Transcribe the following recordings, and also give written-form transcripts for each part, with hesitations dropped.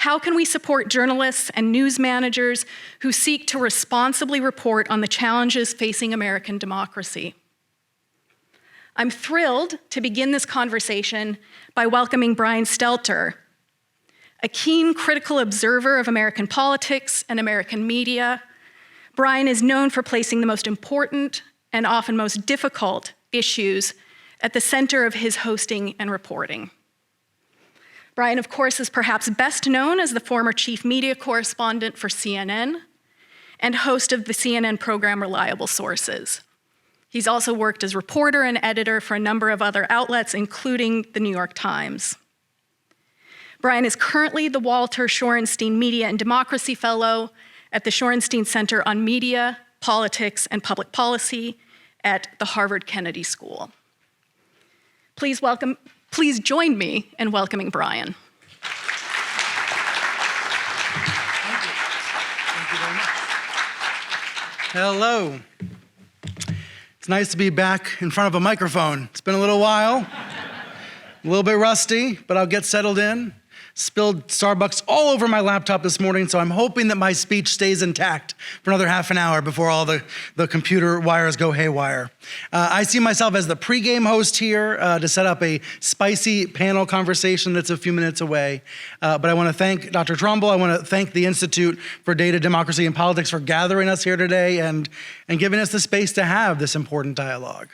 How can we support journalists and news managers who seek to responsibly report on the challenges facing American democracy? I'm thrilled to begin this conversation by welcoming Brian Stelter, a keen critical observer of American politics and American media. Brian is known for placing the most important and often most difficult issues at the center of his hosting and reporting. Brian, of course, is perhaps best known as the former chief media correspondent for CNN and host of the CNN program Reliable Sources. He's also worked as reporter and editor for a number of other outlets, including the New York Times. Brian is currently the Walter Shorenstein Media and Democracy Fellow at the Shorenstein Center on Media, Politics, and Public Policy at the Harvard Kennedy School. Please join me in welcoming Brian. Thank you very much. Hello. It's nice to be back in front of a microphone. It's been a little while, a little bit rusty, but I'll get settled in. Spilled Starbucks all over my laptop this morning, so I'm hoping that my speech stays intact for another half an hour before all the computer wires go haywire. I see myself as the pregame host here to set up a spicy panel conversation that's a few minutes away. But I want to thank Dr. Trumbull. I want to thank the Institute for Data, Democracy, and Politics for gathering us here today and giving us the space to have this important dialogue.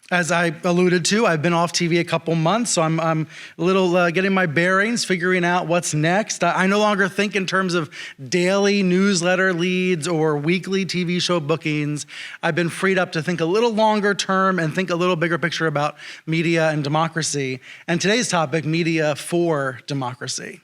As I alluded to, I've been off TV a couple months, so I'm a little getting my bearings, figuring out what's next. I no longer think in terms of daily newsletter leads or weekly TV show bookings. I've been freed up to think a little longer term and think a little bigger picture about media and democracy. And today's topic, media for democracy.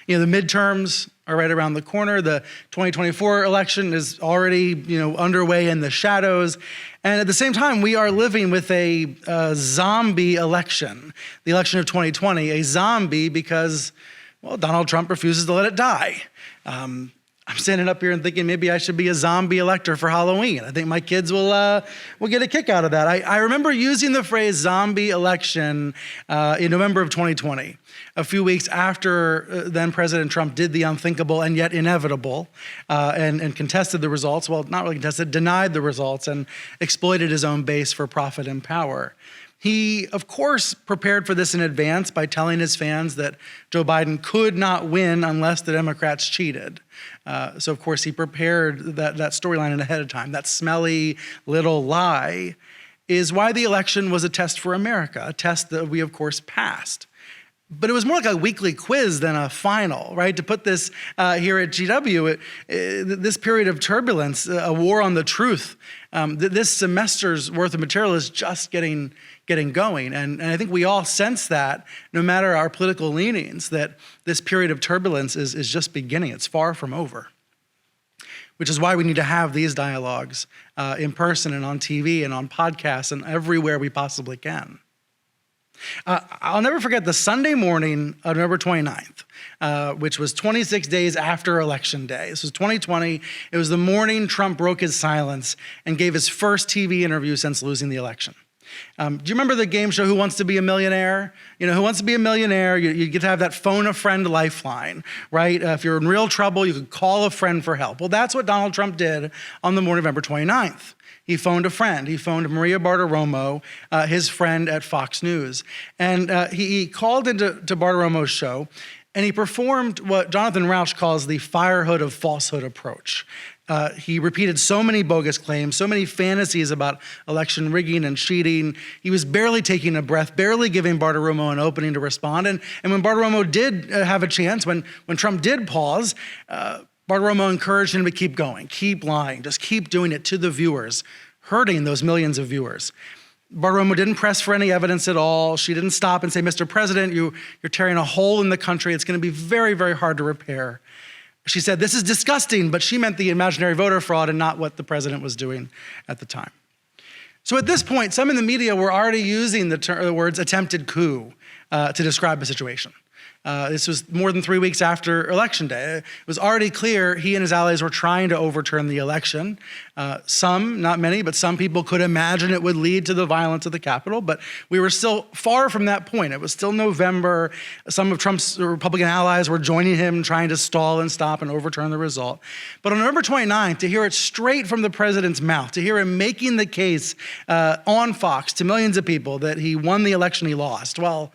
You know, the midterms are right around the corner. The 2024 election is already, underway in the shadows. And at the same time, we are living with a zombie election, the election of 2020, a zombie because, well, Donald Trump refuses to let it die. I'm standing up here and thinking maybe I should be a zombie elector for Halloween. I think my kids will get a kick out of that. I remember using the phrase zombie election in November of 2020, a few weeks after then President Trump did the unthinkable and yet inevitable and contested the results. Well, not really contested, denied the results and exploited his own base for profit and power. He, of course, prepared for this in advance by telling his fans that Joe Biden could not win unless the Democrats cheated. So, of course, he prepared that storyline ahead of time. That smelly little lie is why the election was a test for America, a test that we, of course, passed. But it was more like a weekly quiz than a final, right? To put this here at GW, this period of turbulence, a war on the truth, this semester's worth of material is just getting going. And I think we all sense that, no matter our political leanings, that this period of turbulence is just beginning. It's far from over, which is why we need to have these dialogues in person and on TV and on podcasts and everywhere we possibly can. I'll never forget the Sunday morning of November 29th, which was 26 days after Election Day. This was 2020. It was the morning Trump broke his silence and gave his first TV interview since losing the election. Do you remember the game show, Who Wants to Be a Millionaire? Who Wants to Be a Millionaire? You get to have that phone a friend lifeline, right? If you're in real trouble, you could call a friend for help. Well, that's what Donald Trump did on the morning of November 29th. He phoned a friend. He phoned Maria Bartiromo, his friend at Fox News. And he called into Bartiromo's show, and he performed what Jonathan Rauch calls the firehood of falsehood approach. He repeated so many bogus claims, so many fantasies about election rigging and cheating. He was barely taking a breath, barely giving Bartiromo an opening to respond. And when Bartiromo did have a chance, when Trump did pause, Bartiromo encouraged him to keep going, keep lying, just keep doing it to the viewers, hurting those millions of viewers. Bartiromo didn't press for any evidence at all. She didn't stop and say, Mr. President, you're tearing a hole in the country. It's going to be very, very hard to repair. She said, this is disgusting, but she meant the imaginary voter fraud and not what the president was doing at the time. So at this point, some in the media were already using the words attempted coup to describe the situation. This was more than 3 weeks after Election Day. It was already clear he and his allies were trying to overturn the election. Some, not many, but some people could imagine it would lead to the violence at the Capitol, but we were still far from that point. It was still November. Some of Trump's Republican allies were joining him, trying to stall and stop and overturn the result. But on November 29th, to hear it straight from the president's mouth, to hear him making the case on Fox to millions of people that he won the election he lost, well,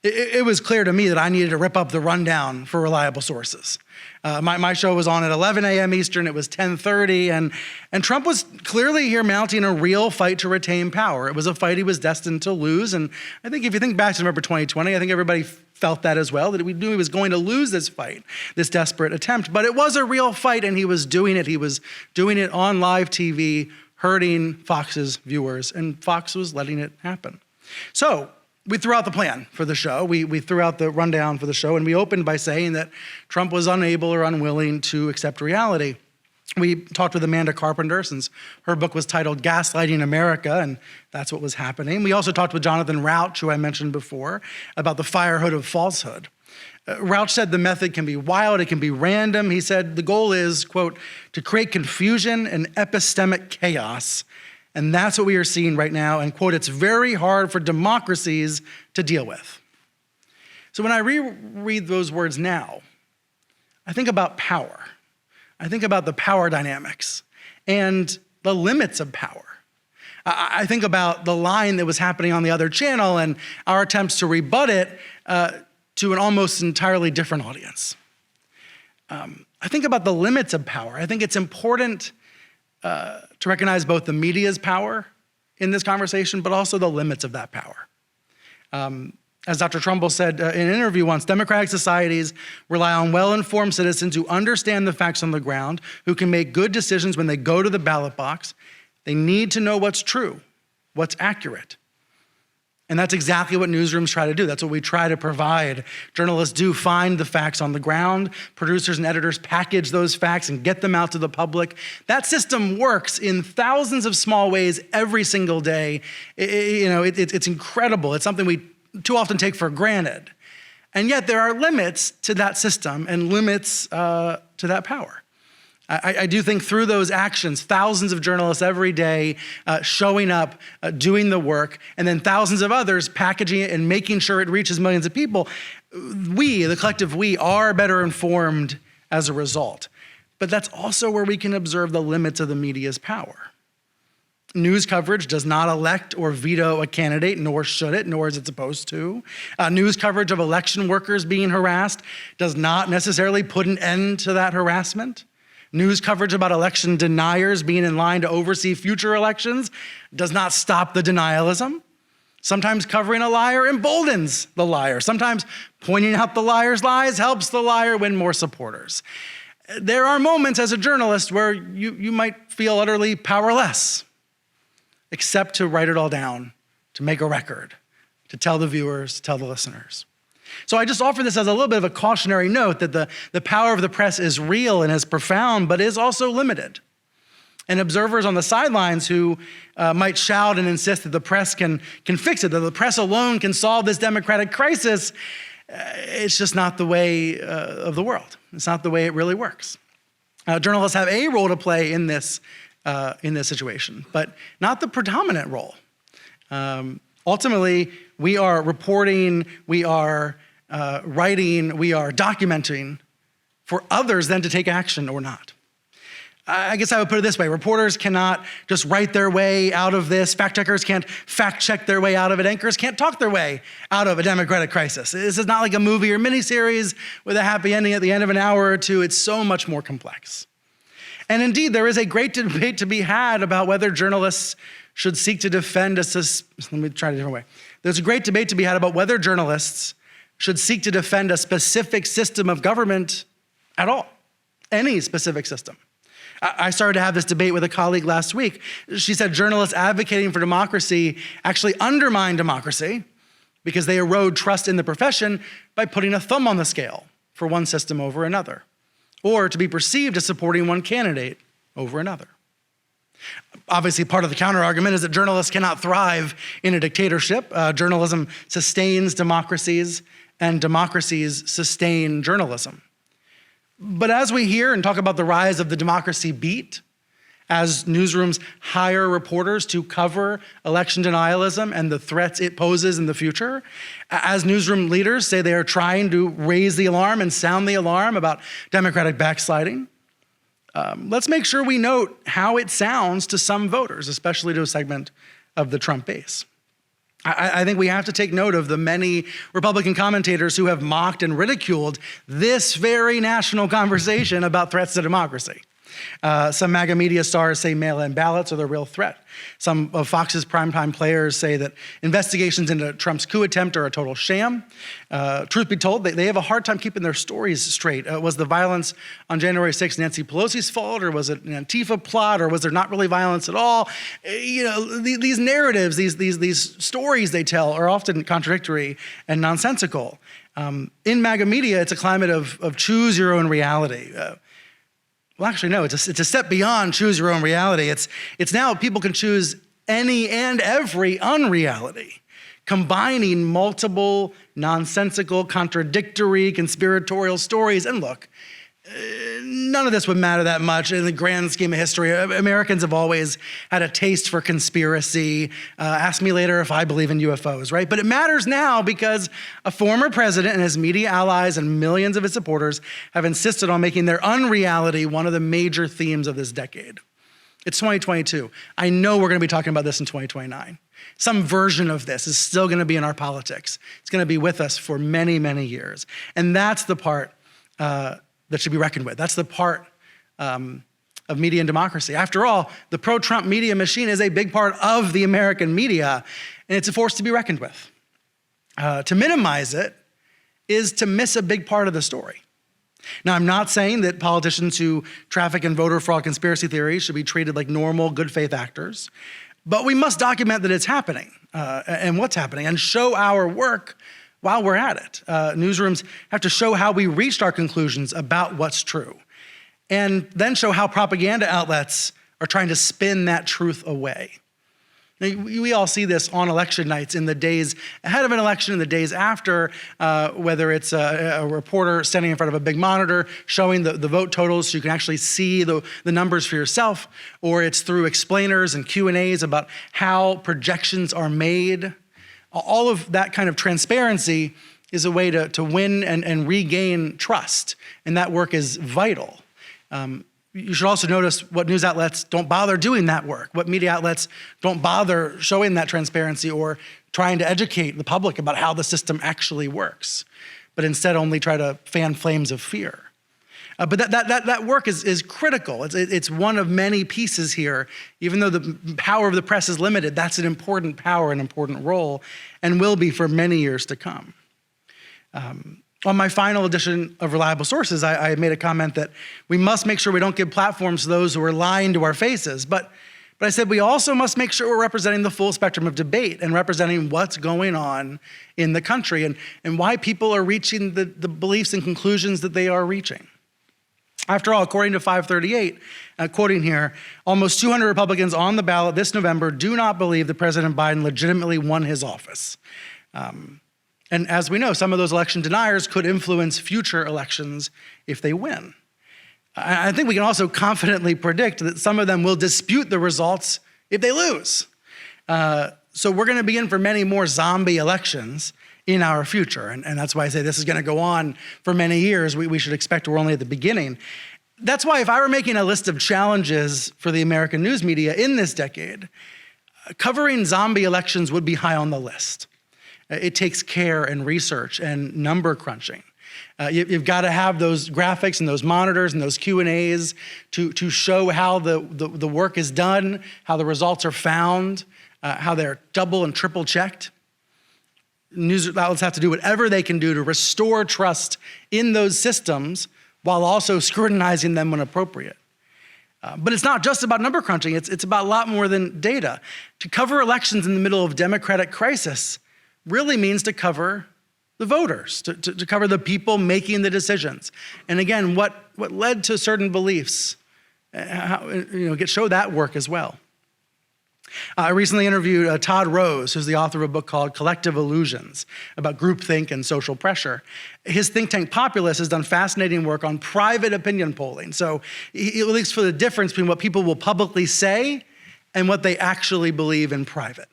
it was clear to me that I needed to rip up the rundown for reliable sources. My show was on at 11 a.m. Eastern. It was 10:30, and Trump was clearly here mounting a real fight to retain power. It was a fight he was destined to lose, and I think if you think back to November 2020, I think everybody felt that as well, that we knew he was going to lose this fight, this desperate attempt. But it was a real fight, and he was doing it. He was doing it on live TV, hurting Fox's viewers, and Fox was letting it happen. So we threw out the plan for the show. We threw out the rundown for the show, and we opened by saying that Trump was unable or unwilling to accept reality. We talked with Amanda Carpenter, since her book was titled Gaslighting America, and that's what was happening. We also talked with Jonathan Rauch, who I mentioned before, about the fire hood of falsehood. Rauch said the method can be wild, it can be random. He said the goal is, quote, to create confusion and epistemic chaos. And that's what we are seeing right now. And, quote, it's very hard for democracies to deal with. So when I reread those words now, I think about power. I think about the power dynamics and the limits of power. I think about the line that was happening on the other channel and our attempts to rebut it to an almost entirely different audience. I think about the limits of power. I think it's important to recognize both the media's power in this conversation, but also the limits of that power. As Dr. Trumbull said in an interview once, democratic societies rely on well-informed citizens who understand the facts on the ground, who can make good decisions when they go to the ballot box. They need to know what's true, what's accurate. And that's exactly what newsrooms try to do. That's what we try to provide. Journalists do find the facts on the ground. Producers and editors package those facts and get them out to the public. That system works in thousands of small ways every single day. It's incredible. It's something we too often take for granted. And yet there are limits to that system and limits to that power. I do think through those actions, thousands of journalists every day showing up, doing the work, and then thousands of others packaging it and making sure it reaches millions of people, we, the collective we, are better informed as a result. But that's also where we can observe the limits of the media's power. News coverage does not elect or veto a candidate, nor should it, nor is it supposed to. News coverage of election workers being harassed does not necessarily put an end to that harassment. News coverage about election deniers being in line to oversee future elections does not stop the denialism. Sometimes covering a liar emboldens the liar. Sometimes pointing out the liar's lies helps the liar win more supporters. There are moments as a journalist where you might feel utterly powerless, except to write it all down, to make a record, to tell the viewers, tell the listeners. So I just offer this as a little bit of a cautionary note that the power of the press is real and is profound, but is also limited. And observers on the sidelines who might shout and insist that the press can fix it, that the press alone can solve this democratic crisis, it's just not the way of the world. It's not the way it really works. Journalists have a role to play in this situation, but not the predominant role. Ultimately, we are reporting, we are writing, we are documenting for others then to take action or not. I guess I would put it this way. Reporters cannot just write their way out of this. Fact checkers can't fact check their way out of it. Anchors can't talk their way out of a democratic crisis. This is not like a movie or miniseries with a happy ending at the end of an hour or two. It's so much more complex. And indeed, there is a great debate to be had about whether journalists should seek to defend let me try it a different way. There's a great debate to be had about whether journalists should seek to defend a specific system of government at all, any specific system. I started to have this debate with a colleague last week. She said journalists advocating for democracy actually undermine democracy because they erode trust in the profession by putting a thumb on the scale for one system over another, or to be perceived as supporting one candidate over another. Obviously, part of the counter-argument is that journalists cannot thrive in a dictatorship. Journalism sustains democracies, and democracies sustain journalism. But as we hear and talk about the rise of the democracy beat, as newsrooms hire reporters to cover election denialism and the threats it poses in the future, as newsroom leaders say they are trying to raise the alarm and sound the alarm about Democratic backsliding, let's make sure we note how it sounds to some voters, especially to a segment of the Trump base. I think we have to take note of the many Republican commentators who have mocked and ridiculed this very national conversation about threats to democracy. Some MAGA media stars say mail-in ballots are the real threat. Some of Fox's primetime players say that investigations into Trump's coup attempt are a total sham. Truth be told, they have a hard time keeping their stories straight. Was the violence on January 6th Nancy Pelosi's fault, or was it an Antifa plot, or was there not really violence at all? These narratives, these stories they tell are often contradictory and nonsensical. In MAGA media, it's a climate of choose your own reality. Well, actually, no, it's a step beyond choose your own reality. It's now people can choose any and every unreality, combining multiple nonsensical, contradictory, conspiratorial stories. And look, none of this would matter that much in the grand scheme of history. Americans have always had a taste for conspiracy. Ask me later if I believe in UFOs, right? But it matters now because a former president and his media allies and millions of his supporters have insisted on making their unreality one of the major themes of this decade. It's 2022. I know we're going to be talking about this in 2029. Some version of this is still going to be in our politics. It's going to be with us for many, many years. And that's the part that should be reckoned with. That's the part of media and democracy. After all, the pro-Trump media machine is a big part of the American media, and it's a force to be reckoned with. To minimize it is to miss a big part of the story. Now, I'm not saying that politicians who traffic in voter fraud conspiracy theories should be treated like normal, good faith actors, but we must document that it's happening and what's happening and show our work while we're at it. Newsrooms have to show how we reached our conclusions about what's true, and then show how propaganda outlets are trying to spin that truth away. Now, we all see this on election nights, in the days ahead of an election, in the days after, whether it's a reporter standing in front of a big monitor showing the vote totals so you can actually see the numbers for yourself, or it's through explainers and Q&As about how projections are made. All of that kind of transparency is a way to win and regain trust, and that work is vital. You should also notice what news outlets don't bother doing that work, what media outlets don't bother showing that transparency or trying to educate the public about how the system actually works, but instead only try to fan flames of fear. But that work is critical. It's one of many pieces here. Even though the power of the press is limited, that's an important power, an important role, and will be for many years to come. On my final edition of Reliable Sources, I made a comment that we must make sure we don't give platforms to those who are lying to our faces. But I said we also must make sure we're representing the full spectrum of debate and representing what's going on in the country and why people are reaching the beliefs and conclusions that they are reaching. After all, according to 538, quoting here, almost 200 Republicans on the ballot this November do not believe that President Biden legitimately won his office. And as we know, some of those election deniers could influence future elections if they win. I think we can also confidently predict that some of them will dispute the results if they lose. So we're going to be in for many more zombie elections in our future. And that's why I say this is going to go on for many years. We should expect we're only at the beginning. That's why if I were making a list of challenges for the American news media in this decade, covering zombie elections would be high on the list. It takes care and research and number crunching. You've got to have those graphics and those monitors and those Q&As to show how the work is done, how the results are found, how they're double and triple checked. News outlets have to do whatever they can do to restore trust in those systems while also scrutinizing them when appropriate. But it's not just about number crunching. It's about a lot more than data. To cover elections in the middle of democratic crisis really means to cover the voters, to cover the people making the decisions. And again, what led to certain beliefs, show that work as well. I recently interviewed Todd Rose, who's the author of a book called Collective Illusions about groupthink and social pressure. His think tank Populous has done fascinating work on private opinion polling. So he looks for the difference between what people will publicly say and what they actually believe in private.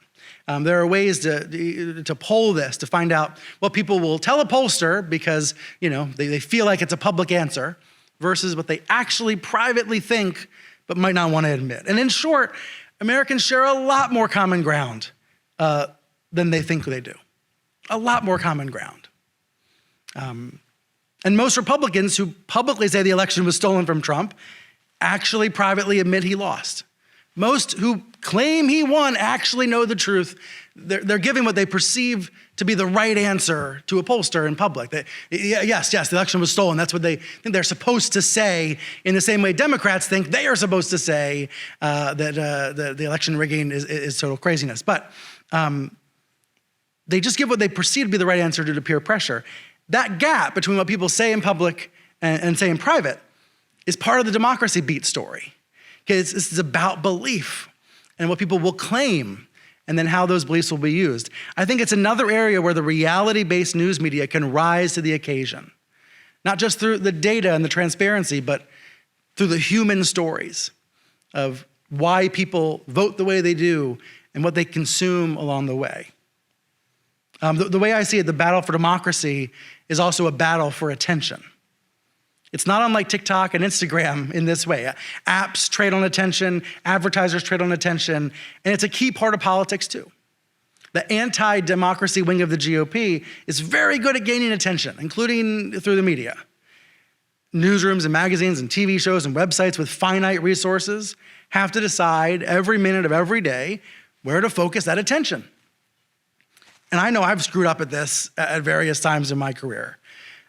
There are ways to poll this, to find out what people will tell a pollster because they feel like it's a public answer versus what they actually privately think but might not want to admit. And in short, Americans share a lot more common ground than they think they do. A lot more common ground. And most Republicans who publicly say the election was stolen from Trump actually privately admit he lost. Most who claim he won actually know the truth. They're giving what they perceive to be the right answer to a pollster in public. Yes, the election was stolen. That's what they think they're supposed to say, in the same way Democrats think they are supposed to say that the election rigging is total craziness. But they just give what they perceive to be the right answer due to peer pressure. That gap between what people say in public and say in private is part of the democracy beat story. Because this is about belief and what people will claim and then how those beliefs will be used. I think it's another area where the reality-based news media can rise to the occasion, not just through the data and the transparency, but through the human stories of why people vote the way they do and what they consume along the way. The way I see it, the battle for democracy is also a battle for attention. It's not unlike TikTok and Instagram in this way. Apps trade on attention, advertisers trade on attention, and it's a key part of politics too. The anti-democracy wing of the GOP is very good at gaining attention, including through the media. Newsrooms and magazines and TV shows and websites with finite resources have to decide every minute of every day where to focus that attention. And I know I've screwed up at this at various times in my career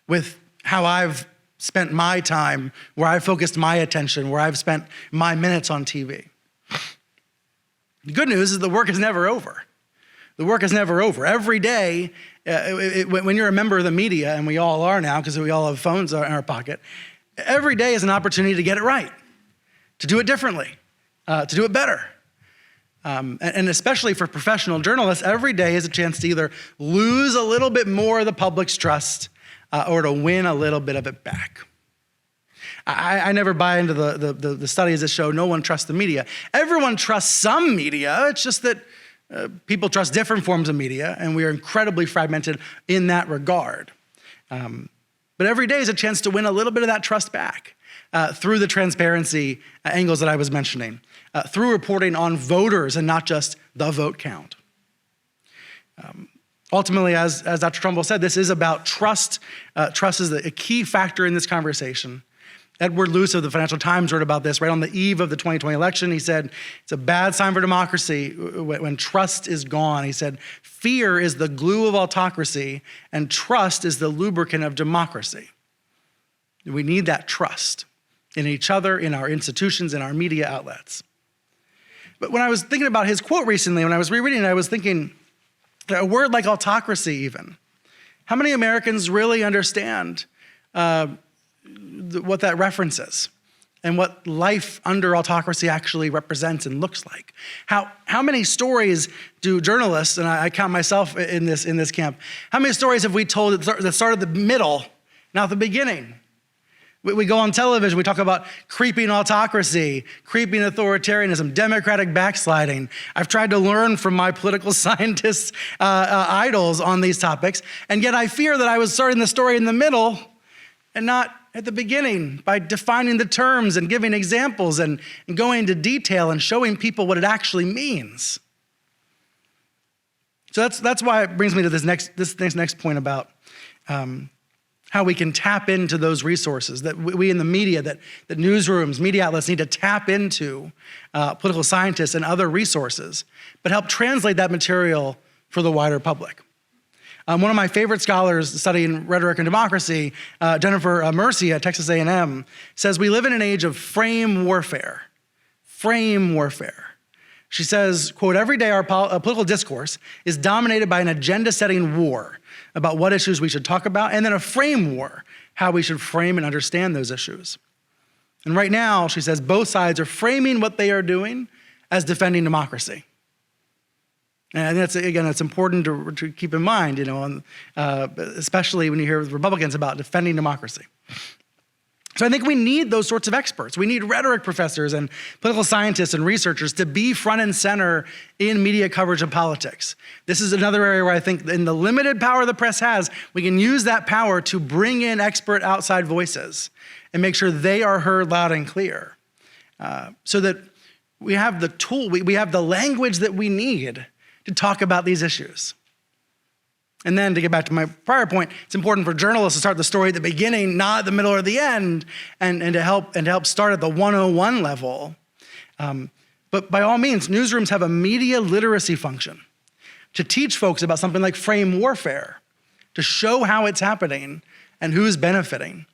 with how I've spent my time, where I've focused my attention, where I've spent my minutes on TV. The good news is the work is never over. The work is never over. Every day, when you're a member of the media, and we all are now because we all have phones in our pocket, every day is an opportunity to get it right, to do it differently, to do it better. And especially for professional journalists, every day is a chance to either lose a little bit more of the public's trust or to win a little bit of it back. I never buy into the studies that show no one trusts the media. Everyone trusts some media. It's just that people trust different forms of media, and we are incredibly fragmented in that regard. But every day is a chance to win a little bit of that trust back through the transparency angles that I was mentioning, through reporting on voters and not just the vote count. Ultimately, as Dr. Trumbull said, this is about trust. Trust is a key factor in this conversation. Edward Luce of the Financial Times wrote about this right on the eve of the 2020 election. He said, it's a bad sign for democracy when trust is gone. He said, fear is the glue of autocracy and trust is the lubricant of democracy. We need that trust in each other, in our institutions, in our media outlets. But when I was thinking about his quote recently, when I was rereading it, I was thinking, a word like autocracy even. How many Americans really understand what that references and what life under autocracy actually represents and looks like? How many stories do journalists, and I count myself in this camp, how many stories have we told that start at the middle, not the beginning? We go on television, we talk about creeping autocracy, creeping authoritarianism, democratic backsliding. I've tried to learn from my political scientists, idols on these topics, and yet I fear that I was starting the story in the middle and not at the beginning by defining the terms and giving examples and going into detail and showing people what it actually means. So that's why it brings me to this next point about how we can tap into those resources that we in the media, that newsrooms, media outlets need to tap into, political scientists and other resources, but help translate that material for the wider public. One of my favorite scholars studying rhetoric and democracy, Jennifer Mercy at Texas A&M, says we live in an age of frame warfare. Frame warfare. She says, quote, every day our political discourse is dominated by an agenda-setting war about what issues we should talk about, and then a frame war, how we should frame and understand those issues. And right now, she says, both sides are framing what they are doing as defending democracy. And that's, again, it's important to keep in mind, especially when you hear Republicans about defending democracy. So I think we need those sorts of experts. We need rhetoric professors and political scientists and researchers to be front and center in media coverage of politics. This is another area where I think in the limited power the press has, we can use that power to bring in expert outside voices and make sure they are heard loud and clear, so that we have the tool, we have the language that we need to talk about these issues. And then to get back to my prior point, it's important for journalists to start the story at the beginning, not at the middle or the end, and to help start at the 101 level. But by all means, newsrooms have a media literacy function to teach folks about something like frame warfare, to show how it's happening and who's benefiting,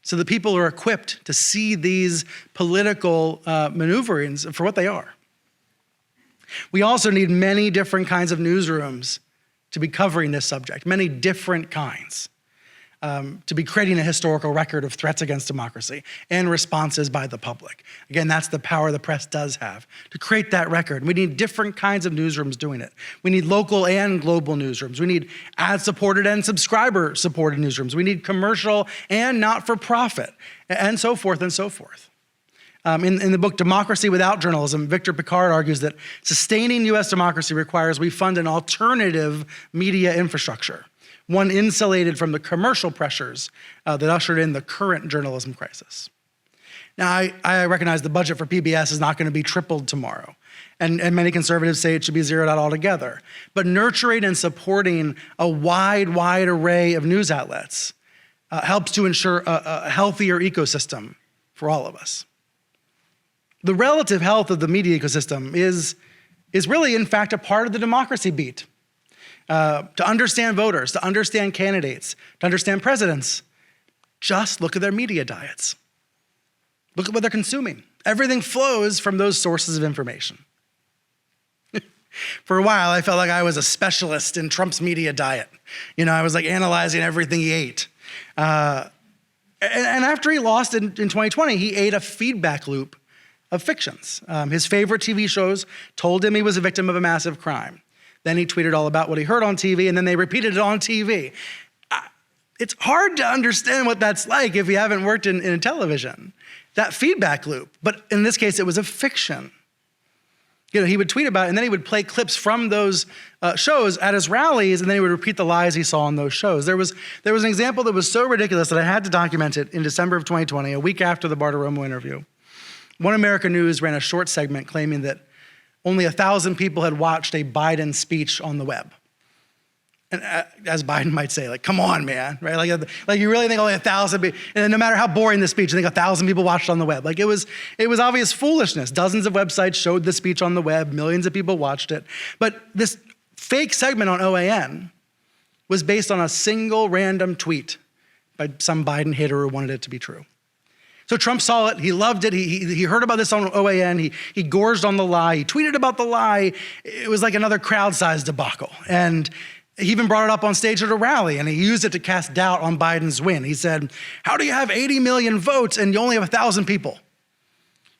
so that people are equipped to see these political maneuverings for what they are. We also need many different kinds of newsrooms to be covering this subject, many different kinds, to be creating a historical record of threats against democracy and responses by the public. Again, that's the power the press does have, to create that record. We need different kinds of newsrooms doing it. We need local and global newsrooms. We need ad-supported and subscriber-supported newsrooms. We need commercial and not-for-profit, and so forth and so forth. In the book Democracy Without Journalism, Victor Pickard argues that sustaining U.S. democracy requires we fund an alternative media infrastructure, one insulated from the commercial pressures that ushered in the current journalism crisis. Now, I recognize the budget for PBS is not going to be tripled tomorrow, and many conservatives say it should be zeroed out altogether. But nurturing and supporting a wide array of news outlets helps to ensure a healthier ecosystem for all of us. The relative health of the media ecosystem is really, in fact, a part of the democracy beat. To understand voters, to understand candidates, to understand presidents, just look at their media diets. Look at what they're consuming. Everything flows from those sources of information. For a while, I felt like I was a specialist in Trump's media diet. I was like analyzing everything he ate. And after he lost in 2020, he ate a feedback loop of fictions. His favorite TV shows told him he was a victim of a massive crime. Then he tweeted all about what he heard on TV, and then they repeated it on TV. It's hard to understand what that's like if you haven't worked in television, that feedback loop. But in this case, it was a fiction. He would tweet about it, and then he would play clips from those shows at his rallies, and then he would repeat the lies he saw on those shows. There was an example that was so ridiculous that I had to document it in December of 2020, a week after the Bartiromo interview. One American News ran a short segment claiming that only 1,000 people had watched a Biden speech on the web. And as Biden might say, come on, man, right? Like you really think only 1,000 people, and no matter how boring the speech, you think 1,000 people watched on the web. It was obvious foolishness. Dozens of websites showed the speech on the web. Millions of people watched it. But this fake segment on OAN was based on a single random tweet by some Biden hater who wanted it to be true. So Trump saw it, he loved it, he heard about this on OAN, he gorged on the lie, he tweeted about the lie. It was like another crowd-sized debacle. And he even brought it up on stage at a rally, and he used it to cast doubt on Biden's win. He said, how do you have 80 million votes and you only have 1,000 people?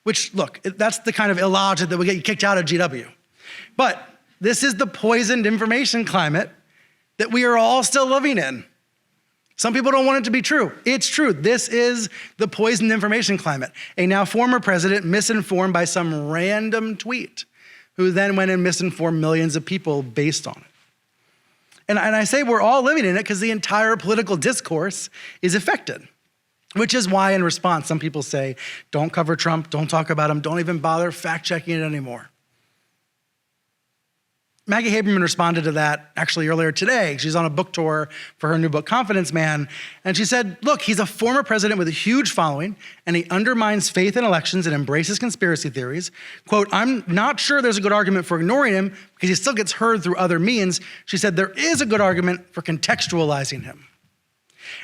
Which, look, that's the kind of illogic that would get you kicked out of GW. But this is the poisoned information climate that we are all still living in. Some people don't want it to be true. It's true. This is the poisoned information climate. A now former president misinformed by some random tweet, who then went and misinformed millions of people based on it. And I say we're all living in it because the entire political discourse is affected, which is why in response, some people say, don't cover Trump, don't talk about him, don't even bother fact-checking it anymore. Maggie Haberman responded to that actually earlier today. She's on a book tour for her new book, Confidence Man. And she said, look, he's a former president with a huge following, and he undermines faith in elections and embraces conspiracy theories. Quote, I'm not sure there's a good argument for ignoring him because he still gets heard through other means. She said, there is a good argument for contextualizing him.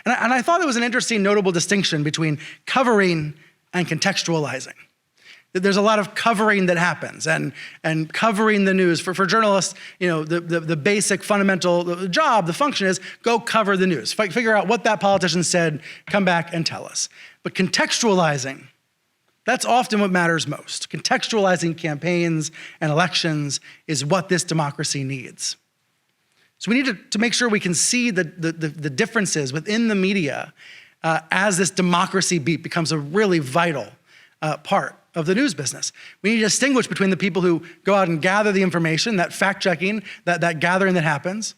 And I thought it was an interesting, notable distinction between covering and contextualizing. There's a lot of covering that happens, and covering the news. For journalists, the basic fundamental job, the function is go cover the news. Figure out what that politician said, come back and tell us. But contextualizing That's often what matters most. Contextualizing campaigns and elections is what this democracy needs. So we need to make sure we can see the differences within the media as this democracy beat becomes a really vital part of the news business. We need to distinguish between the people who go out and gather the information, that fact-checking, that gathering that happens,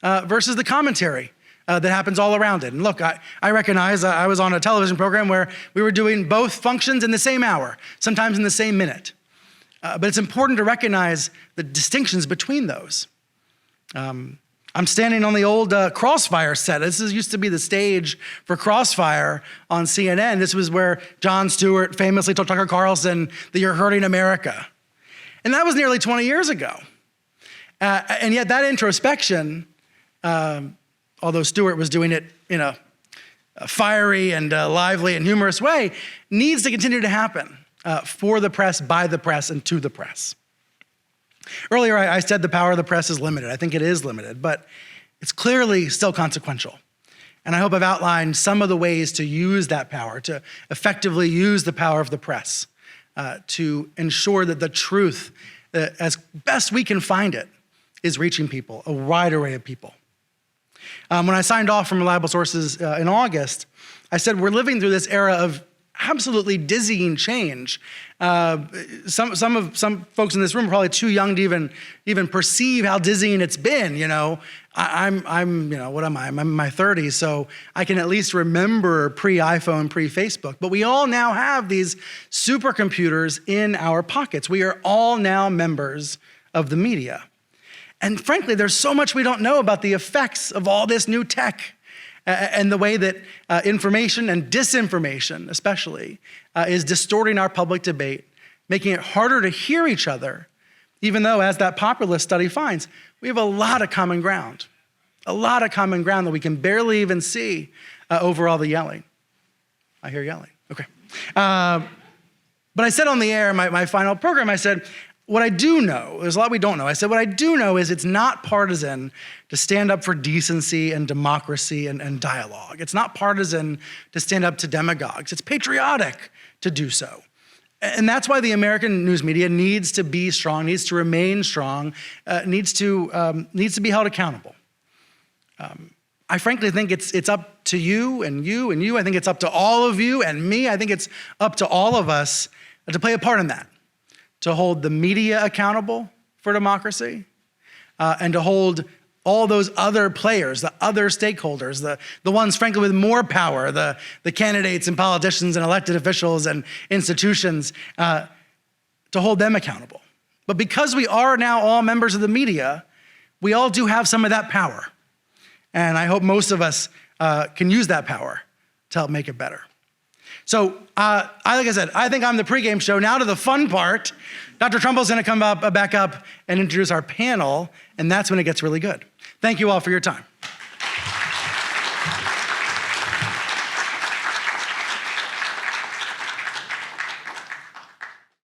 versus the commentary that happens all around it. And look, I recognize I was on a television program where we were doing both functions in the same hour, sometimes in the same minute. But it's important to recognize the distinctions between those. I'm standing on the old Crossfire set. This used to be the stage for Crossfire on CNN. This was where Jon Stewart famously told Tucker Carlson that you're hurting America. And that was nearly 20 years ago. And yet that introspection, although Stewart was doing it in a fiery and lively and humorous way, needs to continue to happen for the press, by the press, and to the press. Earlier, I said the power of the press is limited. I think it is limited, but it's clearly still consequential. And I hope I've outlined some of the ways to use that power, to effectively use the power of the press, to ensure that the truth, as best we can find it, is reaching people, a wide array of people. When I signed off from Reliable Sources in August, I said we're living through this era of absolutely dizzying change. Some folks in this room are probably too young to even perceive how dizzying it's been. I'm what am I? I'm in my 30s, so I can at least remember pre-iPhone, pre-Facebook. But we all now have these supercomputers in our pockets. We are all now members of the media. And frankly, there's so much we don't know about the effects of all this new tech and the way that information and disinformation, especially, is distorting our public debate, making it harder to hear each other, even though, as that populist study finds, we have a lot of common ground that we can barely even see over all the yelling. I hear yelling, okay. But I said on the air, my final program, I said, what I do know, there's a lot we don't know. I said, what I do know is it's not partisan to stand up for decency and democracy and dialogue. It's not partisan to stand up to demagogues. It's patriotic to do so. And that's why the American news media needs to be strong, needs to remain strong, needs to be held accountable. I frankly think it's up to you and you and you. I think it's up to all of you and me. I think it's up to all of us to play a part in that, to hold the media accountable for democracy, and to hold all those other players, the other stakeholders, the ones, frankly, with more power, the candidates and politicians and elected officials and institutions, to hold them accountable. But because we are now all members of the media, we all do have some of that power. And I hope most of us can use that power to help make it better. So, like I said, I think I'm the pregame show. Now to the fun part. Dr. Trumbull's gonna come back up and introduce our panel, and that's when it gets really good. Thank you all for your time.